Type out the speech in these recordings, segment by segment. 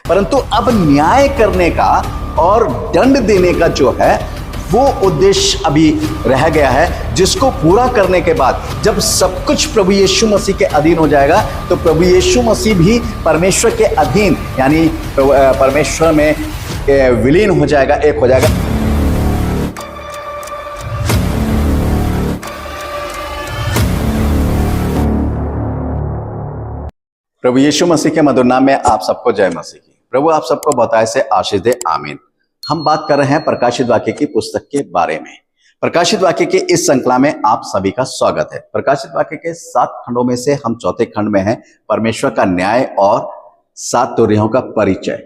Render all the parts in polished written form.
परंतु अब न्याय करने का और दंड देने का जो है वो उद्देश्य अभी रह गया है, जिसको पूरा करने के बाद जब सब कुछ प्रभु यीशु मसीह के अधीन हो जाएगा तो प्रभु यीशु मसीह भी परमेश्वर के अधीन यानी परमेश्वर में विलीन हो जाएगा, एक हो जाएगा। प्रभु यीशु मसीह के मधुर नाम में आप सबको जय मसीह की। प्रभु आप सबको बहुतायत से आशीष दे, आमीन। हम बात कर रहे हैं प्रकाशित वाक्य की पुस्तक के बारे में। प्रकाशित वाक्य के इस श्रृंखला में आप सभी का स्वागत है। प्रकाशित वाक्य के 7 खंडों में से हम चौथे खंड में हैं, परमेश्वर का न्याय और 7 तुरहियों का परिचय।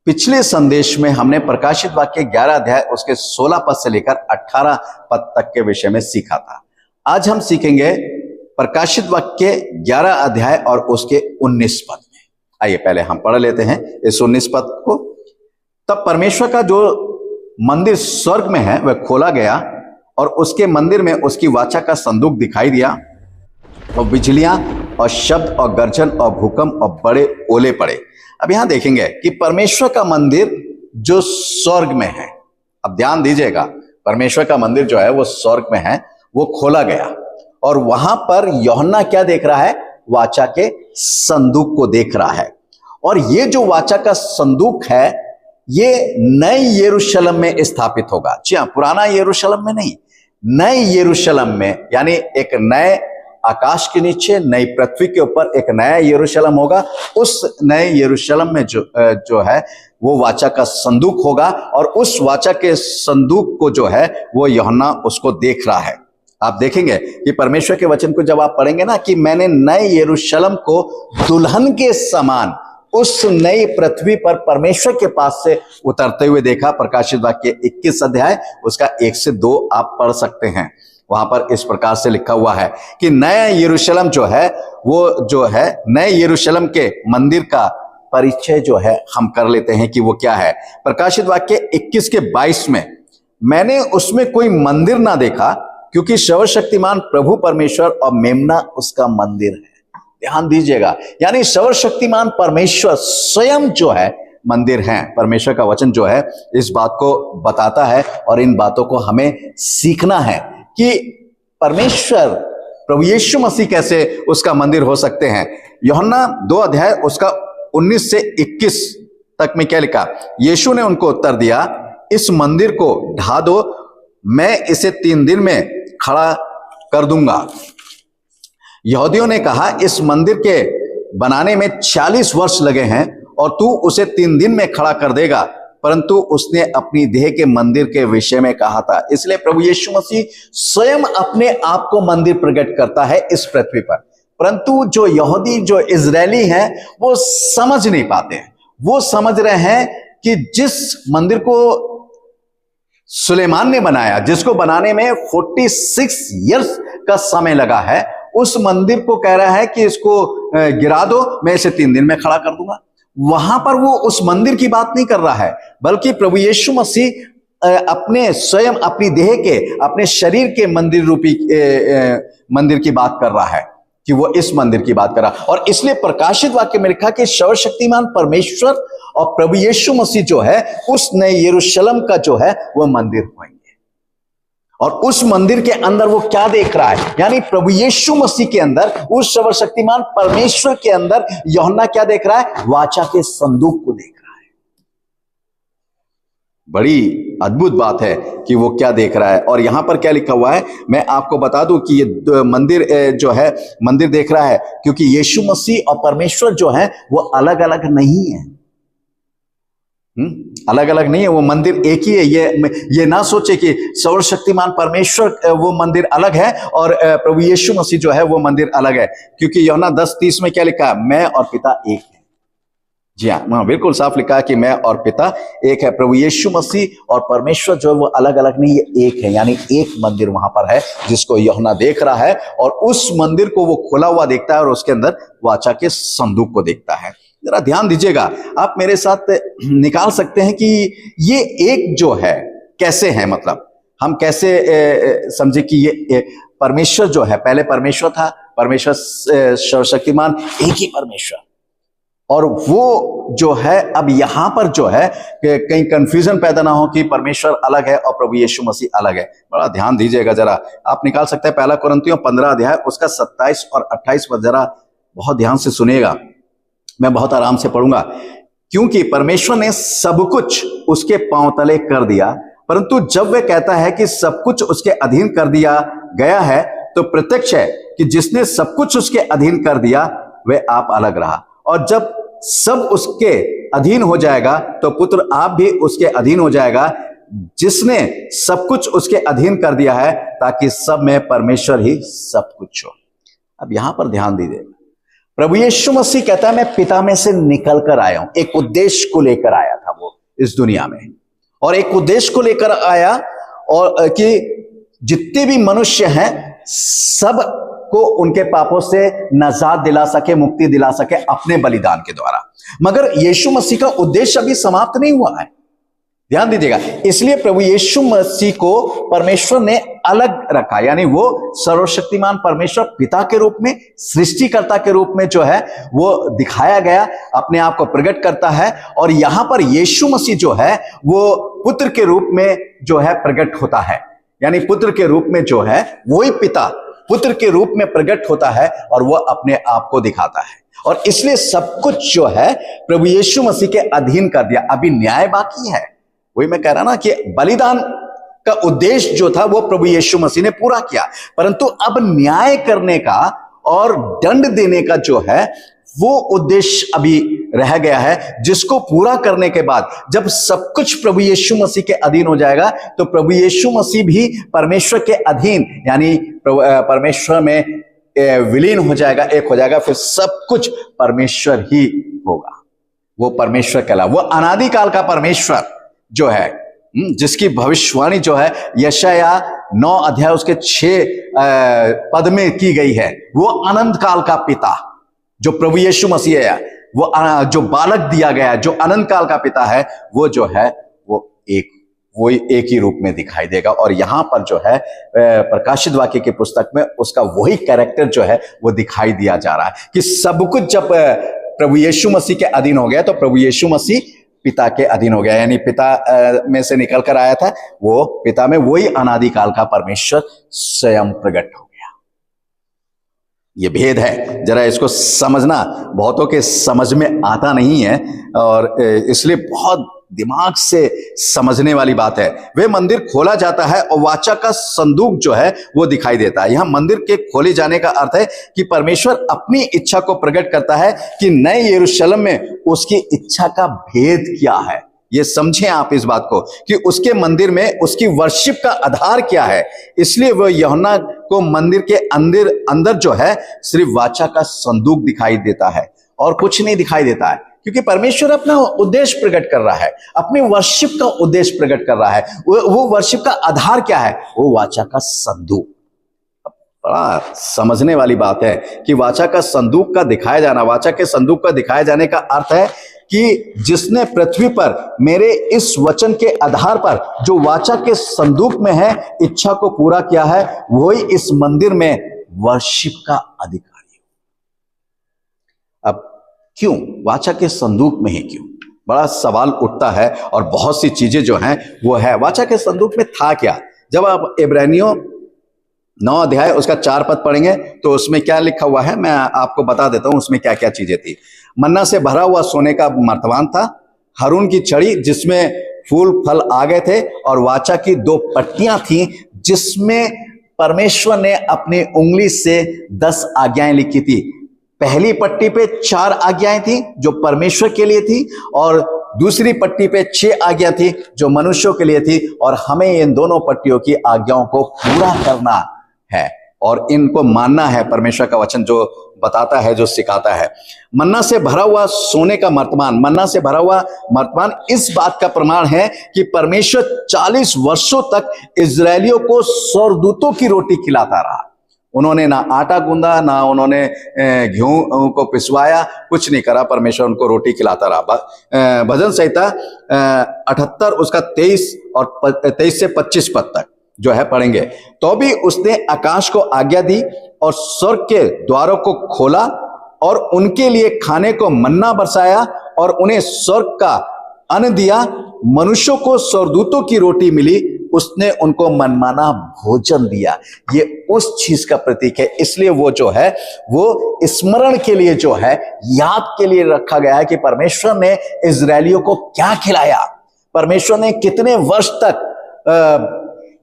पिछले संदेश में हमने प्रकाशित वाक्य 11 अध्याय उसके 16 पद से लेकर 18 पद तक के विषय में सीखा था। आज हम सीखेंगे प्रकाशित वाक्य 11 अध्याय और उसके 19 पद में। आइए पहले हम पढ़ लेते हैं इस 19 पद को। तब परमेश्वर का जो मंदिर स्वर्ग में है वह खोला गया और उसके मंदिर में उसकी वाचा का संदूक दिखाई दिया, और बिजलियां और शब्द और गर्जन और भूकंप और बड़े ओले पड़े। अब यहां देखेंगे कि परमेश्वर का मंदिर जो स्वर्ग में है, अब ध्यान दीजिएगा, परमेश्वर का मंदिर जो है वो स्वर्ग में है, वो खोला गया और वहां पर यूहन्ना क्या देख रहा है? वाचा के संदूक को देख रहा है। और ये जो वाचा का संदूक है ये नए यरूशलेम में स्थापित होगा। जी हाँ, पुराना यरूशलेम में नहीं, नए यरूशलेम में, यानी एक नए आकाश के नीचे नई पृथ्वी के ऊपर एक नया यरूशलेम होगा। उस नए यरूशलेम में जो है वो वाचा का संदूक होगा और उस वाचा के संदूक को जो है वो यूहन्ना उसको देख रहा है। आप देखेंगे कि परमेश्वर के वचन को जब आप पढ़ेंगे ना कि मैंने नए यरूशलेम को दुल्हन के समान उस नई पृथ्वी पर परमेश्वर के पास से उतरते हुए देखा। प्रकाशित वाक्य 21 अध्याय उसका 1 से 2 आप पढ़ सकते हैं। वहां पर इस प्रकार से लिखा हुआ है कि नया यरूशलेम जो है वो जो है नए यरूशलेम के मंदिर का परिचय जो है हम कर लेते हैं कि वो क्या है। प्रकाशित वाक्य 21 के 22 में, मैंने उसमें कोई मंदिर ना देखा क्योंकि सर्वशक्तिमान प्रभु परमेश्वर और मेमना उसका मंदिर है। ध्यान दीजिएगा, यानी सर्वशक्तिमान परमेश्वर स्वयं जो है मंदिर है। परमेश्वर का वचन जो है इस बात को बताता है और इन बातों को हमें सीखना है कि परमेश्वर प्रभु यीशु मसीह कैसे उसका मंदिर हो सकते हैं। यूहन्ना 2 अध्याय उसका 19 से 21 तक में क्या लिखा? यीशु ने उनको उत्तर दिया, इस मंदिर को ढा दो, मैं इसे 3 दिन में खड़ा कर दूंगा। यहूदियों ने कहा, इस मंदिर के बनाने में 40 वर्ष लगे हैं और तू उसे 3 दिन में खड़ा कर देगा, परंतु उसने अपनी देह के मंदिर के विषय में कहा था। इसलिए प्रभु यीशु मसीह स्वयं अपने आप को मंदिर प्रकट करता है इस पृथ्वी पर, परंतु जो यहूदी जो इजरायली हैं वो समझ नहीं पाते हैं। वो समझ रहे हैं कि जिस मंदिर को सुलेमान ने बनाया, जिसको बनाने में 46 इयर्स का समय लगा है, उस मंदिर को कह रहा है कि इसको गिरा दो, मैं इसे 3 दिन में खड़ा कर दूंगा। वहां पर वो उस मंदिर की बात नहीं कर रहा है, बल्कि प्रभु यीशु मसीह अपने स्वयं अपनी देह के अपने शरीर के मंदिर रूपी मंदिर की बात कर रहा है कि वो इस मंदिर की बात कर रहा है। और इसलिए प्रकाशित वाक्य में लिखा कि सर्वशक्तिमान परमेश्वर और प्रभु यीशु मसीह जो है उस नए यरूशलेम का जो है वो मंदिर होंगे। और उस मंदिर के अंदर वो क्या देख रहा है? यानी प्रभु यीशु मसीह के अंदर, उस सर्वशक्तिमान परमेश्वर के अंदर यूहन्ना क्या देख रहा है? वाचा के संदूक को देख रहा है। बड़ी अद्भुत बात है कि वो क्या देख रहा है। और यहां पर क्या लिखा हुआ है मैं आपको बता दूं कि ये मंदिर जो है मंदिर देख रहा है क्योंकि यीशु मसीह और परमेश्वर जो है वो अलग अलग नहीं है। अलग अलग नहीं है, वो मंदिर एक ही है। ये ना सोचे कि सर्वशक्तिमान परमेश्वर वो मंदिर अलग है और प्रभु यीशु मसीह जो है वो मंदिर अलग है, क्योंकि यूहन्ना 10:30 में क्या लिखा है? मैं और पिता एक है। जी हाँ, बिल्कुल साफ लिखा है कि मैं और पिता एक है। प्रभु यीशु मसीह और परमेश्वर जो है वो अलग अलग नहीं है, एक है। यानी एक मंदिर वहां पर है जिसको यूहन्ना देख रहा है और उस मंदिर को वो खुला हुआ देखता है और उसके अंदर वाचा के संदूक को देखता है। जरा ध्यान दीजिएगा, आप मेरे साथ निकाल सकते हैं कि ये एक जो है कैसे है, मतलब हम कैसे समझे कि ये परमेश्वर जो है, पहले परमेश्वर था, परमेश्वर सर्वशक्तिमान एक ही परमेश्वर, और वो जो है अब यहां पर जो है कि कहीं कंफ्यूजन पैदा ना हो कि परमेश्वर अलग है और प्रभु यीशु मसीह अलग है। बड़ा ध्यान दीजिएगा जरा, आप निकाल सकते हैं पहला कुरिन्थियों 15 अध्याय उसका 27 और 28 पद, जरा बहुत ध्यान से सुनिएगा, मैं बहुत आराम से पढ़ूंगा। क्योंकि परमेश्वर ने सब कुछ उसके पांव तले कर दिया, परंतु जब वह कहता है कि सब कुछ उसके अधीन कर दिया गया है, तो प्रत्यक्ष है कि जिसने सब कुछ उसके अधीन कर दिया वह आप अलग रहा। और जब सब उसके अधीन हो जाएगा तो पुत्र आप भी उसके अधीन हो जाएगा, जिसने सब कुछ उसके अधीन कर दिया है, ताकि सब में परमेश्वर ही सब कुछ हो। अब यहां पर ध्यान दीजिए, प्रभु यीशु मसीह कहता है मैं पिता में से निकल कर आया हूं। एक उद्देश्य को लेकर आया था वो इस दुनिया में, और एक उद्देश्य को लेकर आया, और कि जितने भी मनुष्य हैं सब को उनके पापों से नजात दिला सके, मुक्ति दिला सके अपने बलिदान के द्वारा। मगर यीशु मसीह का उद्देश्य अभी समाप्त नहीं हुआ है, ध्यान दीजिएगा। इसलिए प्रभु यीशु मसीह को परमेश्वर ने अलग रखा, यानी वो सर्वशक्तिमान परमेश्वर पिता के रूप में, सृष्टिकर्ता के रूप में जो है वो दिखाया गया, अपने आप को प्रकट करता है। और यहां पर यीशु मसीह जो है वो पुत्र के रूप में जो है प्रकट होता है, यानी पुत्र के रूप में जो है वही पिता पुत्र के रूप में प्रकट होता है और वह अपने आप को दिखाता है। और इसलिए सब कुछ जो है प्रभु यीशु मसीह के अधीन कर दिया। अभी न्याय बाकी है, वही मैं कह रहा ना कि बलिदान का उद्देश्य जो था वो प्रभु यीशु मसीह ने पूरा किया, परंतु अब न्याय करने का और दंड देने का जो है वो उद्देश्य अभी रह गया है, जिसको पूरा करने के बाद जब सब कुछ प्रभु यीशु मसीह के अधीन हो जाएगा तो प्रभु यीशु मसीह भी परमेश्वर के अधीन, यानी परमेश्वर में विलीन हो जाएगा, एक हो जाएगा, फिर सब कुछ परमेश्वर ही होगा। वो परमेश्वर कहला, वो अनादि काल का परमेश्वर जो है, जिसकी भविष्यवाणी जो है यशाया 9 अध्याय उसके 6 पद में की गई है, वो अनंत काल का पिता जो प्रभु यीशु मसीह है, वो जो बालक दिया गया, जो अनंत काल का पिता है, वो जो है वो एक ही रूप में दिखाई देगा। और यहां पर जो है प्रकाशित वाक्य की पुस्तक में उसका वही कैरेक्टर जो है वो दिखाई दिया जा रहा है कि सब कुछ जब प्रभु यीशु मसीह के अधीन हो गया तो प्रभु यीशु मसीह पिता के अधीन हो गया, यानी पिता में से निकल कर आया था, वो पिता में वही अनादि काल का परमेश्वर स्वयं प्रकट हो गया। ये भेद है, जरा इसको समझना बहुतों के समझ में आता नहीं है, और इसलिए बहुत दिमाग से समझने वाली बात है। वे मंदिर खोला जाता है और वाचा का संदूक जो है वो दिखाई देता है। यहां मंदिर के खोले जाने का अर्थ है कि परमेश्वर अपनी इच्छा को प्रकट करता है कि नए यरूशलेम में उसकी इच्छा का भेद क्या है। ये समझें आप इस बात को कि उसके मंदिर में उसकी वर्शिप का आधार क्या है। इसलिए वह यूहन्ना को मंदिर के अंदर जो है सिर्फ वाचा का संदूक दिखाई देता है और कुछ नहीं दिखाई देता है, क्योंकि परमेश्वर अपना उद्देश्य प्रकट कर रहा है, अपनी वर्शिप का उद्देश्य प्रकट कर रहा है। वो वर्शिप का आधार क्या है? वो वाचा का संदूक। बड़ा समझने वाली बात है कि वाचा का संदूक का दिखाया जाना, वाचा के संदूक का दिखाया जाने का अर्थ है कि जिसने पृथ्वी पर मेरे इस वचन के आधार पर जो वाचा के संदूक में है इच्छा को पूरा किया है, वही इस मंदिर में वर्शिप का अधिकारी। अब क्यों वाचा के संदूक में ही क्यों? बड़ा सवाल उठता है और बहुत सी चीजें जो हैं वो है वाचा के संदूक में था क्या। जब आप इब्रानियों 9 अध्याय उसका 4 पद पढ़ेंगे तो उसमें क्या लिखा हुआ है मैं आपको बता देता हूं उसमें क्या क्या चीजें थी। मन्ना से भरा हुआ सोने का मर्तबान था, हारून की छड़ी जिसमें फूल फल आ गए थे, और वाचा की 2 पट्टियां थी जिसमें परमेश्वर ने अपनी उंगली से 10 आज्ञाएं लिखी थी। पहली पट्टी पे 4 आज्ञाएं थी जो परमेश्वर के लिए थी, और दूसरी पट्टी पे 6 आज्ञा थी जो मनुष्यों के लिए थी, और हमें इन दोनों पट्टियों की आज्ञाओं को पूरा करना है और इनको मानना है। परमेश्वर का वचन जो बताता है, जो सिखाता है। मन्ना से भरा हुआ सोने का मर्तमान, मन्ना से भरा हुआ मर्तमान इस बात का प्रमाण है कि परमेश्वर 40 वर्षों तक इजरायलियों को स्वर्गदूतों की रोटी खिलाता रहा। उन्होंने ना आटा गूंदा, ना उन्होंने गेहूं को पिसवाया, कुछ नहीं करा, परमेश्वर उनको रोटी खिलाता रहा। भजन संहिता 78 उसका 23 और 23 से 25 पद तक जो है पढ़ेंगे। तो भी उसने आकाश को आज्ञा दी और स्वर्ग के द्वारों को खोला और उनके लिए खाने को मन्ना बरसाया और उन्हें स्वर्ग का अन्न दिया। मनुष्यों को स्वर्गदूतों की रोटी मिली, उसने उनको मनमाना भोजन दिया। ये उस चीज का प्रतीक है, इसलिए वो जो है वो स्मरण के लिए जो है, याद के लिए रखा गया है कि परमेश्वर ने इजरायलियों को क्या खिलाया, परमेश्वर ने कितने वर्ष तक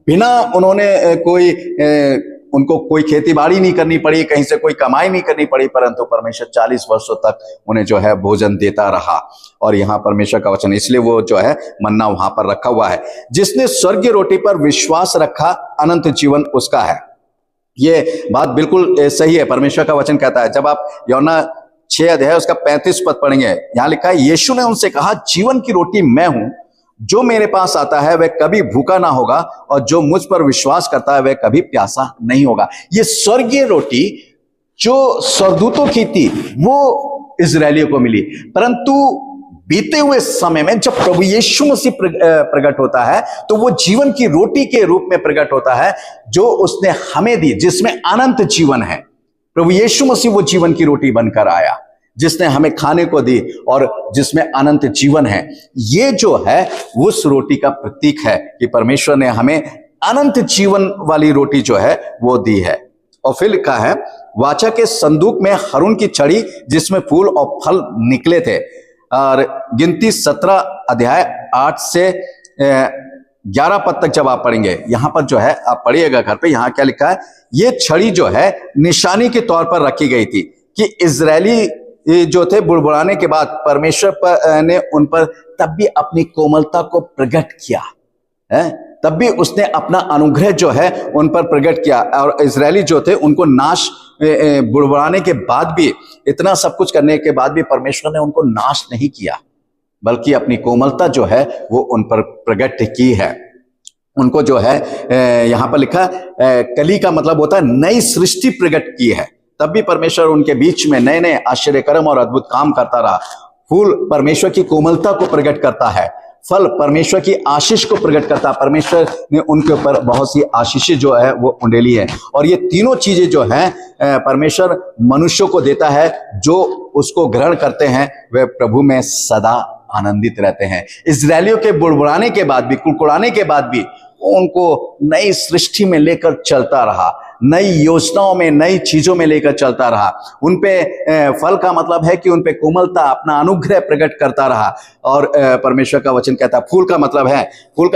बिना उन्होंने उनको कोई खेती बाड़ी नहीं करनी पड़ी, कहीं से कोई कमाई नहीं करनी पड़ी, परंतु परमेश्वर 40 वर्षों तक उन्हें जो है भोजन देता रहा। और यहाँ परमेश्वर का वचन, इसलिए वो जो है मन्ना वहां पर रखा हुआ है। जिसने स्वर्गीय रोटी पर विश्वास रखा, अनंत जीवन उसका है। ये बात बिल्कुल सही है। परमेश्वर का वचन कहता है, जब आप यूहन्ना 6 अध्याय उसका 35 पद पढ़ेंगे, यहां लिखा है, यीशु ने उनसे कहा, जीवन की रोटी मैं हूं, जो मेरे पास आता है वह कभी भूखा ना होगा, और जो मुझ पर विश्वास करता है वह कभी प्यासा नहीं होगा। ये स्वर्गीय रोटी जो स्वर्गदूतों की थी वो इजरायलियों को मिली, परंतु बीते हुए समय में जब प्रभु यीशु मसीह प्रकट होता है तो वो जीवन की रोटी के रूप में प्रकट होता है, जो उसने हमें दी, जिसमें अनंत जीवन है। प्रभु यीशु मसीह वो जीवन की रोटी बनकर आया, जिसने हमें खाने को दी और जिसमें अनंत जीवन है। ये जो है उस रोटी का प्रतीक है कि परमेश्वर ने हमें अनंत जीवन वाली रोटी जो है वो दी है। और फिर लिखा है, वाचा के संदूक में हारून की छड़ी जिसमें फूल और फल निकले थे। और गिनती 17 अध्याय 8 से 11 पद तक जब आप पढ़ेंगे, यहां पर जो है आप पढ़िएगा घर पे, यहां क्या लिखा है, ये छड़ी जो है निशानी के तौर पर रखी गई थी कि इजरायली जो थे बुड़बुड़ाने के बाद परमेश्वर ने उन पर तब भी अपनी कोमलता को प्रकट किया है, तब भी उसने अपना अनुग्रह जो है उन पर प्रकट किया। और इजरायली जो थे उनको नाश बुड़बुड़ाने के बाद भी, इतना सब कुछ करने के बाद भी परमेश्वर ने उनको नाश नहीं किया, बल्कि अपनी कोमलता जो है वो उन पर प्रकट की है। उनको जो है यहां पर लिखा कली का मतलब होता है नई सृष्टि प्रकट की है। तब भी परमेश्वर उनके बीच में नए नए आश्चर्य कर्म और अद्भुत काम करता रहा। फूल परमेश्वर की कोमलता को प्रकट करता है, फल परमेश्वर की आशीष को प्रकट करता है। परमेश्वर ने उनके ऊपर बहुत सी आशीषें जो है वो उंडेली है। और ये तीनों चीजें जो हैं परमेश्वर मनुष्यों को देता है, जो उसको ग्रहण करते हैं वे प्रभु में सदा आनंदित रहते हैं। इजरायलियों के बुड़बुड़ाने के बाद भी, कुड़कुड़ाने के बाद भी उनको नई सृष्टि में लेकर चलता रहा, नई योजनाओं में, नई चीजों में लेकर चलता रहा। उनपे फल का मतलब है कि उनपे कोमलता, अपना अनुग्रह प्रकट करता रहा। और परमेश्वर का वचन कहता है, फूल का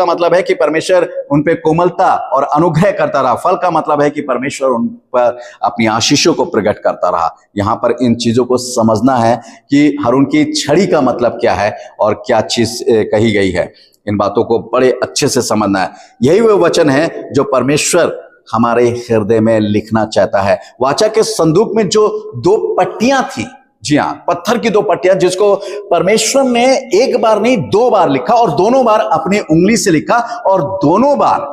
मतलब है कि परमेश्वर उनपे कोमलता और अनुग्रह करता रहा। फल का मतलब है कि परमेश्वर उन पर अपनी आशीषों को प्रकट करता रहा। यहाँ पर इन चीजों को समझना है कि हारून की छड़ी का मतलब क्या है और क्या चीज कही गई है। इन बातों को बड़े अच्छे से समझना है। यही वो वचन है जो परमेश्वर हमारे हृदय में लिखना चाहता है। वाचा के संदूक में जो 2 पट्टियां थी, जी हाँ, पत्थर की 2 पट्टियां, जिसको परमेश्वर ने एक बार नहीं 2 बार लिखा, और दोनों बार अपनी उंगली से लिखा, और दोनों बार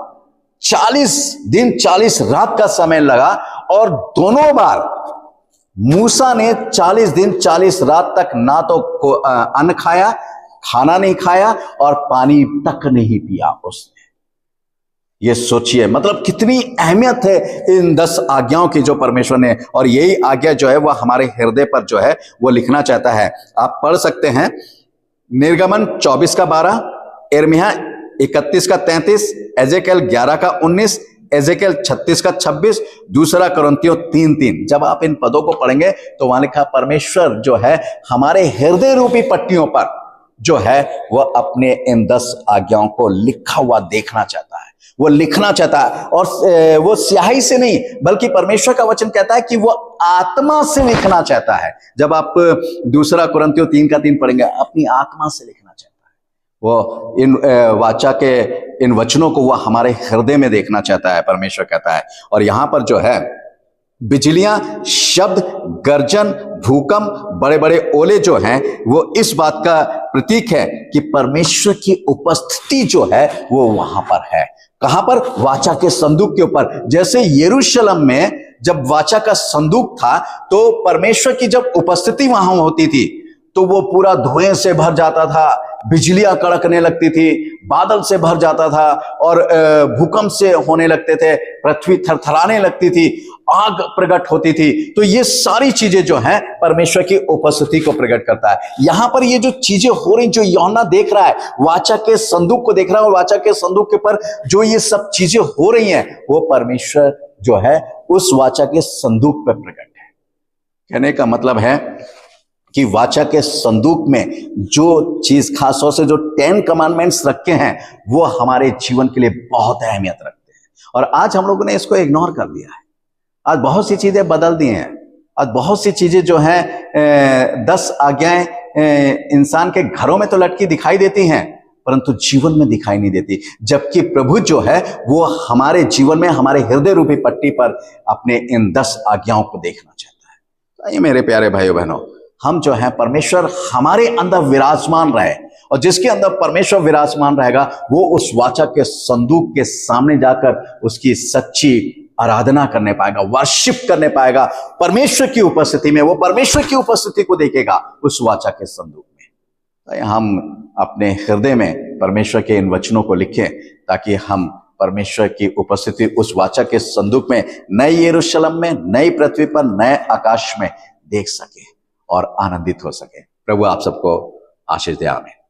40 दिन 40 रात का समय लगा, और दोनों बार मूसा ने 40 दिन 40 रात तक ना तो अन्न खाया, खाना नहीं खाया, और पानी तक नहीं पिया उसने। ये सोचिए, मतलब कितनी अहमियत है इन 10 आज्ञाओं की जो परमेश्वर ने, और यही आज्ञा जो है वह हमारे हृदय पर जो है वो लिखना चाहता है। आप पढ़ सकते हैं निर्गमन 24 का 12, यिर्मयाह 31 का 33, एजेकियल 11 का 19, एजेकियल 36 का 26, दूसरा कुरिन्थियों 3:3। जब आप इन पदों को पढ़ेंगे तो वहां लिखा परमेश्वर जो है हमारे हृदय रूपी पट्टियों पर जो है वह अपने इन 10 आज्ञाओं को लिखा हुआ देखना चाहता है, वो लिखना चाहता है। और वो स्याही से नहीं, बल्कि परमेश्वर का वचन कहता है कि वो आत्मा से लिखना चाहता है। जब आप दूसरा कुरिन्थियों 3:3 पढ़ेंगे, अपनी आत्मा से लिखना चाहता है। वो इन वाचा के इन वचनों को वो हमारे हृदय में देखना चाहता है, परमेश्वर कहता है। और यहां पर जो है बिजलियां, शब्द, गर्जन, भूकंप, बड़े बड़े ओले जो हैं वो इस बात का प्रतीक है कि परमेश्वर की उपस्थिति जो है वो वहां पर है। कहां पर? वाचा के संदूक के ऊपर। जैसे यरूशलेम में जब वाचा का संदूक था तो परमेश्वर की जब उपस्थिति वहां होती थी तो वो पूरा धुएं से भर जाता था, बिजलियां कड़कने लगती थी, बादल से भर जाता था और भूकंप से होने लगते थे, पृथ्वी थरथराने लगती थी, आग प्रकट होती थी। तो ये सारी चीजें जो हैं परमेश्वर की उपस्थिति को प्रकट करता है। यहां पर ये जो चीजें हो रही, जो यूहन्ना देख रहा है, वाचा के संदूक को देख रहा है, और वाचा के संदूक के पर जो ये सब चीजें हो रही हैं, वो परमेश्वर जो है उस वाचा के संदूक पर प्रकट है। कहने का मतलब है कि वाचा के संदूक में जो चीज खास तौर से जो 10 कमांडमेंट्स रखे हैं, वो हमारे जीवन के लिए बहुत अहमियत रखते हैं। और आज हम लोगों ने इसको इग्नोर कर दिया है। आज बहुत सी चीजें बदल दी हैं। आज बहुत सी चीजें जो हैं 10 आज्ञाएं इंसान के घरों में तो लटकी दिखाई देती हैं, परंतु जीवन में दिखाई नहीं देती। जबकि प्रभु जो है वो हमारे जीवन में, हमारे हृदय रूपी पट्टी पर अपने इन 10 आज्ञाओं को देखना चाहता है। तो ये मेरे प्यारे भाइयों बहनों, हम जो हैं परमेश्वर हमारे अंदर विराजमान रहे, और जिसके अंदर परमेश्वर विराजमान रहेगा वो उस वाचा के संदूक के सामने जाकर उसकी सच्ची आराधना करने पाएगा, वर्शिप करने पाएगा परमेश्वर की उपस्थिति में। वो परमेश्वर की उपस्थिति को देखेगा उस वाचा के संदूक में। तो हम अपने हृदय में परमेश्वर के इन वचनों को लिखें, ताकि हम परमेश्वर की उपस्थिति उस वाचा के संदूक में, नए यरूशलेम में, नई पृथ्वी पर, नए आकाश में देख सके और आनंदित हो सके। प्रभु आप सबको आशीष दे। आमीन।